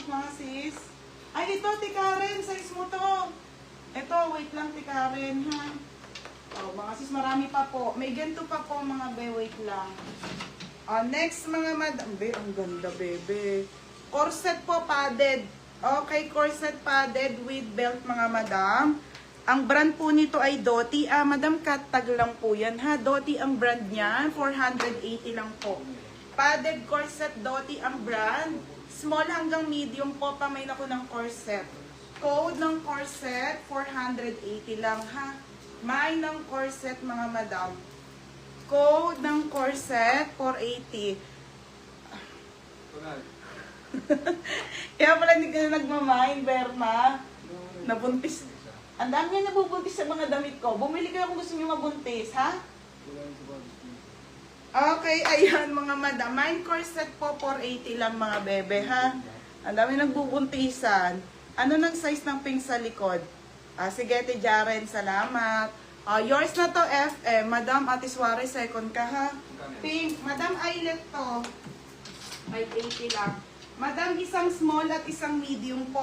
mga sis. Ay, ito, Tikaren, size mo to. Ito, wait lang, Tikaren, ha. Oh, mga sis, marami pa po. May ganito pa po, mga be, wait lang. Next, mga madam. Be, ang ganda, bebe. Corset po, padded. Okay, corset padded with belt, mga madam. Ang brand po nito ay Doty. Madam, tag lang po yan, ha. Doty ang brand niya. 480 lang po. Padded corset, Doty ang brand. Small hanggang medium po, pamay na ko ng corset. Code ng corset, 480 lang, ha. May ng corset, mga madam. Code ng corset, 480. Kaya pala hindi ka na nagmamain, Berma. Nabuntis. Ang dami nga nabubuntis sa mga damit ko. Bumili kayo kung gusto nyo mabuntis, ha? Okay, ayan mga madam. Mine corset po, 480 lang mga bebe, ha? Ang dami nagbubuntisan. Ano ng size ng pink sa likod? Sige, Ate Jaren, salamat. Yours na to, FM. Madam, Ate Suarez, second ka, ha? Pink. Madam, eyelet to. 580 lang. Madam, isang small at isang medium po,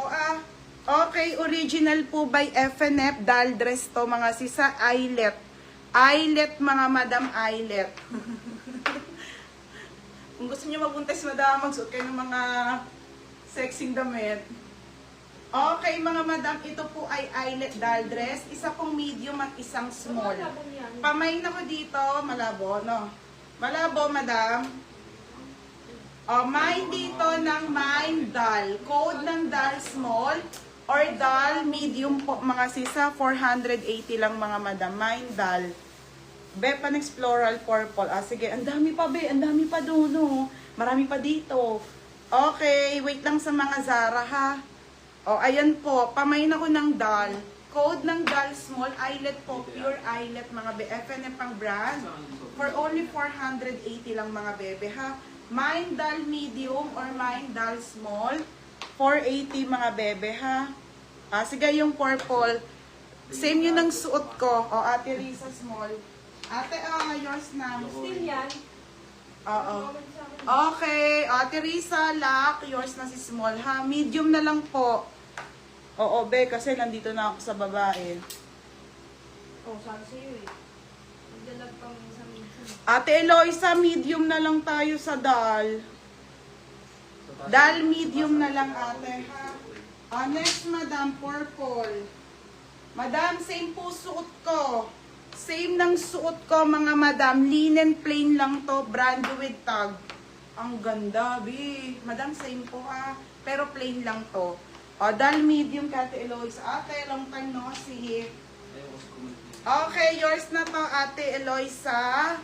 Okay, original po by FNF. Doll dress to, mga sisa. Eyelet. Eyelet, mga madam, eyelet. Kung gusto niyo mabuntis, madam, magsuot kayo ng mga sexing damit. Okay, mga madam, ito po ay eyelet doll dress. Isa pong medium at isang small. Pamain ako dito, malabo, no? Malabo, madam. Mine dito ng mine doll. Code ng doll small or doll medium po, mga sisa. 480 lang, mga madam. Mine doll. Bepan Exploral Purple. Sige, ang dami pa, be. Ang dami pa doon, no? Marami pa dito. Okay, wait lang sa mga Zara, ha? Ayan po. Pamain ako ng doll. Code ng doll small. Eyelet po. Pure eyelet, mga be. FNF ang brand. For only 480 lang, mga bebe, ha? Mine doll medium or mine doll small. 480, mga bebe, ha? Sige, yung purple. Same yun ang suot ko. Ate Risa small. Ate, yours na. Still yan? Oo. Okay. Ate Risa, lock. Yours na si small, ha? Medium na lang po. Oo, be, kasi nandito na ako sa babae. Sabi sa'yo eh. Magdalag pang isang minsan. Ate Eloisa, medium na lang tayo sa doll. Doll medium na lang, ate, ha? Next, madam, purple. Madam, same po suot ko. Same ng suot ko, mga madam. Linen plain lang to, brand with tag. Ang ganda, bi. Madam, same po, pero plain lang to. Doll medium, Ate Eloisa. Ate, long time no see. Okay, yours na to, Ate Eloisa.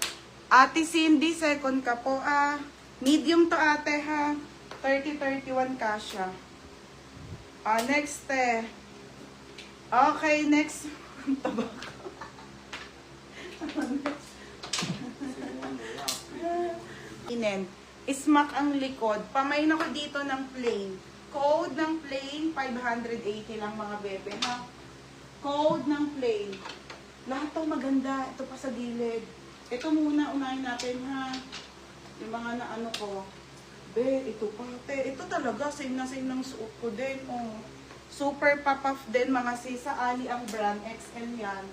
Ate Cindy, second ka po, Medium to, ate, ha? 30-31 kasha. Next, Okay, next. Tabako. Smack ang likod. Pamain ako dito ng plain. Code ng plain, 580 lang, mga bebe, ha? Code ng plain. Lahat to maganda. Ito pa sa gilid. Ito muna, unahin natin, ha? Yung mga naano ko. Be, ito pa. Ito talaga, same na same ng suot ko din. Super pop-off din, mga sisa. Ali ang brand. XL yan.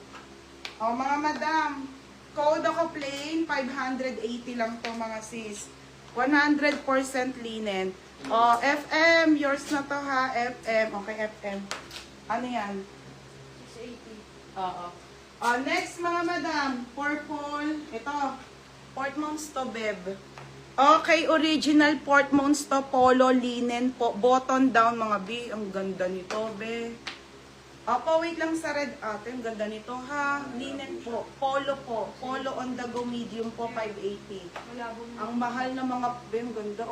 Mga madam. Code ako plain. 580 lang to, mga sis. 100% linen. FM. Yours na to, ha? FM. Okay, FM. Ano yan? 680. Next, mga madam. Purple. Ito. Portmans to, beb. Okay, original Portmans to, polo, linen po. Button down, mga B. Ang ganda nito, be. Wait lang sa red, ate. Ang ganda nito, ha. Linen po. Polo po. Polo on the go, medium po, 580. Ang mahal na mga, be. Ang ganda,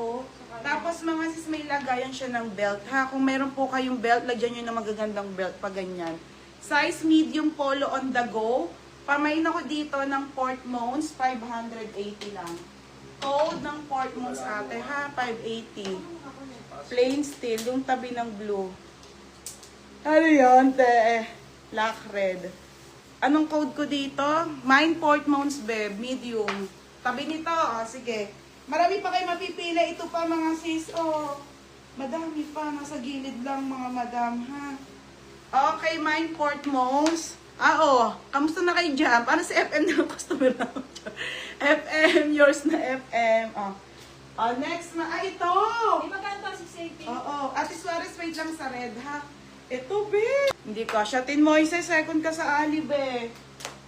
Tapos, mga sis, may lagayan siya ng belt, ha. Kung meron po kayong belt, lagyan nyo ng magagandang belt pa ganyan. Size medium polo on the go. Pamain ako dito ng Portmans, 580 lang. Code ng Portmans, ate, ha? 580. Plain steel, yung tabi ng blue. Ano yun, te? Black red. Anong code ko dito? Mine Portmans, beb. Medium. Tabi nito, sige. Marami pa kayo mapipili. Ito pa, mga sis, Madami pa. Nasa gilid lang mga madam, ha? Okay, mine Portmos. Kamusta na kayo dyan? Paano si FM na customer na ako dyan? FM, yours na FM. Next na. Ito! Di ba ganito ang 680? Oo. Ate Suarez, wait lang sa red, ha? Ito, be. Hindi ka. Shatin Moises, second ka sa Ali, be.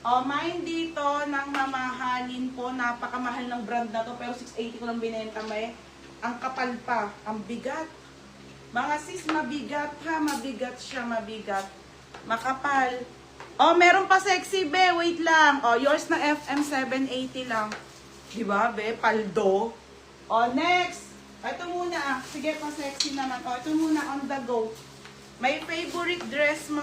Mine dito, ng mamahalin po. Napakamahal ng brand na to. Pero 680 ko lang binenta, may. Ang kapal pa. Ang bigat. Mga sis, mabigat ha. Mabigat siya, mabigat. Makapal. Meron pa sexy, be. Wait lang. Yours na FM 780 lang. Diba, be? Paldo. Next. Ito muna. Sige, pa sexy naman. Ito muna on the go. My favorite dress, mga